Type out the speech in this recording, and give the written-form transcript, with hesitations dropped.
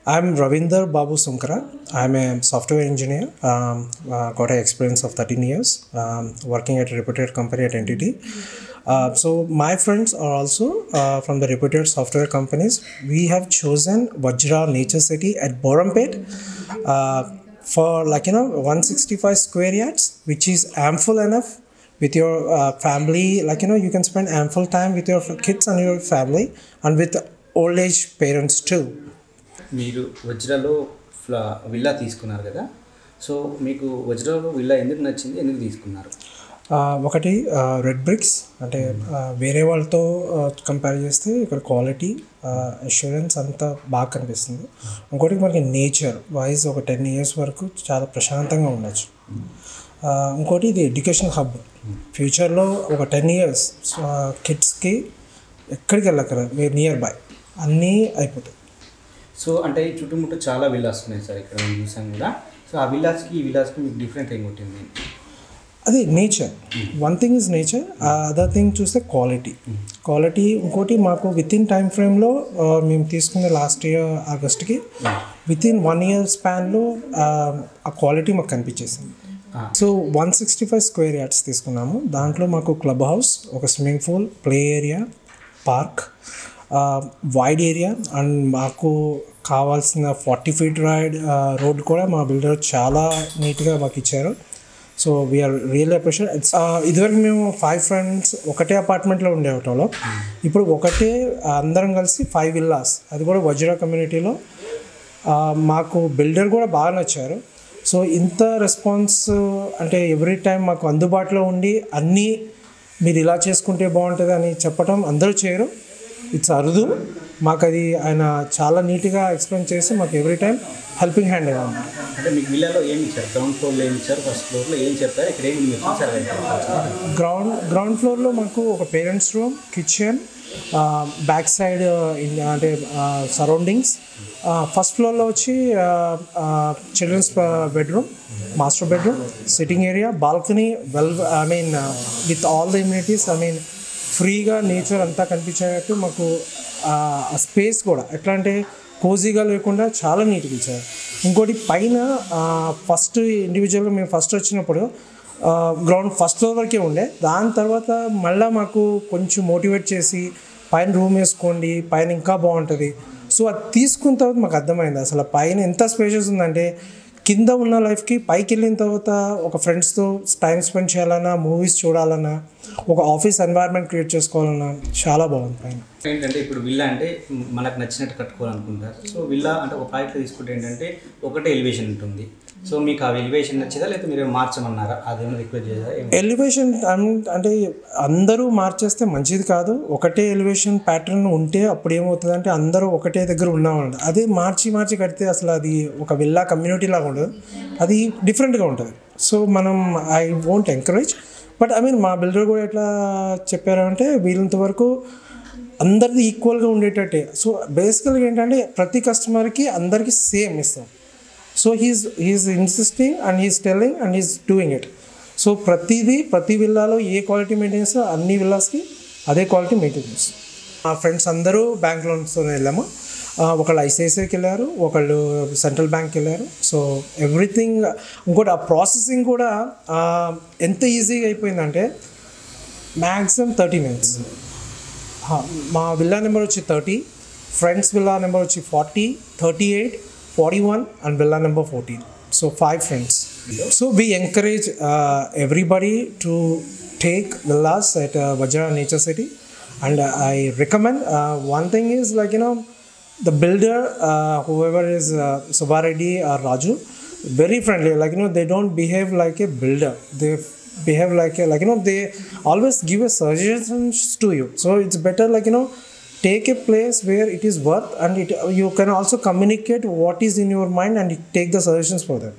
I'm Ravinder Babu Sunkara. I'm a software engineer. Got an experience of 13 years working at a reputed company at NTT. So my friends are also from the reputed software companies. We have chosen Vajra Nature City at Borampet for 165 square yards, which is ample enough with your family. You can spend ample time with your kids and your family and with old age parents too. మీరు వజ్రాలో villa తీసుకున్నారు కదా, so మీకు వజ్రాలో villa ఎందుకు నచ్చింది, ఎందుకు తీసుకున్నారు? ఒకటి red bricks అంటే వేరే వాళ్ళతో కంపేర్ చేస్తే ఇక్కడ క్వాలిటీ అష్యూరెన్స్ అంతా బాగా కనిపిస్తుంది. ఇంకోటి మనకి నేచర్ వైజ్ ఒక 10 years వరకు చాలా ప్రశాంతంగా ఉండొచ్చు. ఇంకోటి ఇది ఎడ్యుకేషన్ హబ్. ఫ్యూచర్లో ఒక 10 years కిడ్స్కి ఎక్కడికి వెళ్ళక్కర నియర్ బై అన్నీ అయిపోతాయి. సో అంటే ఈ చుట్టుముట్టు చాలా విల్లాస్ ఉన్నాయి సార్, ఇక్కడ మేము చూసాం కూడా. సో ఆ విల్లాస్కి ఈ విల్లాస్కి మీకు డిఫరెంట్ ఏం కొట్టింది? అది nature. One thing is nature, other thing చూస్తే క్వాలిటీ. ఇంకోటి మాకు విత్ ఇన్ టైం ఫ్రేమ్లో మేము తీసుకున్న లాస్ట్ ఇయర్ ఆగస్ట్కి విత్ ఇన్ 1 year స్పాన్లో ఆ క్వాలిటీ మాకు కనిపించేసింది. సో 165 square yards తీసుకున్నాము. దాంట్లో మాకు క్లబ్ హౌస్, ఒక swimming pool, play area, park, wide area and మాకు కావాల్సిన 40 feet రోడ్ కూడా మా బిల్డర్ చాలా నీట్గా మాకు ఇచ్చారు. So we are really appreciate. ఇదివరకు మేము 5 friends ఒకటే అపార్ట్మెంట్లో ఉండేవాళ్ళం. ఇప్పుడు ఒకటే అందరం కలిసి 5 villas, అది కూడా వజ్రా కమ్యూనిటీలో. మాకు బిల్డర్ కూడా బాగా నచ్చారు. సో ఇంత రెస్పాన్స్ అంటే ఎవ్రీ టైం మాకు అందుబాటులో ఉండి అన్నీ మీరు ఇలా చేసుకుంటే బాగుంటుంది అని చెప్పడం అందరూ చేయరు, ఇట్స్ అరుదు. మాకు అది ఆయన చాలా నీట్గా ఎక్స్ప్లెయిన్ చేసి మాకు ఎవ్రీ టైం హెల్పింగ్ హ్యాండ్ అయ్యా ఉన్నారు. అంటే మీకు విల్లాలో ఏమి ఇచ్చారు? గ్రౌండ్ ఫ్లోర్లో ఏమి ఇచ్చారు, ఫస్ట్ ఫ్లోర్లో ఏం చెప్పారు, ఇక్కడ ఏమి మీరు చూసారు? గ్రౌండ్ ఫ్లోర్లో మాకు ఒక parents room, kitchen, back side అంటే సరౌండింగ్స్. ఫస్ట్ ఫ్లోర్లో వచ్చి children's bedroom, master bedroom, sitting area, balcony, with all the immunities. ఫ్రీగా నేచర్ అంతా కనిపించేటట్టు మాకు ఆ స్పేస్ కూడా ఎట్లా అంటే కోజీగా లేకుండా చాలా నీట్గా ఇచ్చారు. ఇంకోటి పైన ఫస్ట్ ఇండివిజువల్గా మేము ఫస్ట్ వచ్చినప్పుడు గ్రౌండ్ ఫస్ట్ ఫ్లోర్ వరకే ఉండే, దాని తర్వాత మళ్ళీ మాకు కొంచెం మోటివేట్ చేసి పైన రూమ్ వేసుకోండి, పైన ఇంకా బాగుంటుంది. సో అది తీసుకున్న తర్వాత మాకు అర్థమైంది అసలు పైన ఎంత స్పేషియస్ ఉందంటే కింద ఉన్న లైఫ్కి పైకి వెళ్ళిన తర్వాత ఒక ఫ్రెండ్స్తో టైం స్పెండ్ చేయాలన్నా, మూవీస్ చూడాలన్నా, ఒక ఆఫీస్ ఎన్వైర్న్మెంట్ క్రియేట్ చేసుకోవాలన్నా చాలా బాగుంది పైన. ఏంటంటే ఇప్పుడు విల్లా అంటే మనకు నచ్చినట్టు కట్టుకోవాలనుకుంటారు. సో విల్లా అంటే ఒక ప్రాజెక్ట్లో తీసుకుంటే ఏంటంటే ఒకటే ఎలివేషన్ ఉంటుంది. సో మీకు ఆ ఎలివేషన్ నచ్చిందా, లేకపోతే మీరు మార్చమన్నారా? అదేమైనా రిక్వెస్ట్ చేశారా? ఎలివేషన్ అంటే అందరూ మార్చేస్తే మంచిది కాదు. ఒకటే ఎలివేషన్ ప్యాటర్న్ ఉంటే అప్పుడు ఏమవుతుంది అంటే అందరూ ఒకటే దగ్గర ఉన్నామంట. అదే మార్చి కడితే అసలు అది ఒక విల్లా కమ్యూనిటీ లాగా ఉండదు, అది డిఫరెంట్గా ఉంటుంది. సో మనం ఐ వోంట్ ఎంకరేజ్. బట్ మా బిల్డర్ కూడా ఎట్లా చెప్పారంటే వీళ్ళంత వరకు అందరిది ఈక్వల్గా ఉండేటట్టే. సో బేసికల్గా ఏంటంటే ప్రతి కస్టమర్కి అందరికీ సేమ్ ఇస్తాం. So he's insisting and he's telling and he's doing it. So ప్రతి విల్లాలో ఏ క్వాలిటీ మెయింటైన్ చేస్తే అన్ని విల్లాస్కి అదే క్వాలిటీ మెయింటైన్ చేస్తాం. మా ఫ్రెండ్స్ అందరూ బ్యాంక్ లోన్స్తో వెళ్ళాము. ఒకళ్ళు ఐసిఐసిఐకి వెళ్ళారు, ఒకళ్ళు సెంట్రల్ బ్యాంక్కి వెళ్ళారు. So everything. ఇంకోటి ఆ ప్రాసెసింగ్ కూడా ఎంత ఈజీగా అయిపోయిందంటే మ్యాక్సిమం 30 minutes. మా విల్లా నెంబర్ వచ్చి 30, ఫ్రెండ్స్ విల్లా నెంబర్ వచ్చి 40, 38, 41 and villa number 14. So 5 friends. So we encourage everybody to take villas at Vajra Nature City, and I recommend one thing is the builder, whoever is Subbareddy or Raju, very friendly. They don't behave like a builder. They behave like they always give a suggestions to you. So it's better take a place where it is worth, and you can also communicate what is in your mind and take the suggestions for them.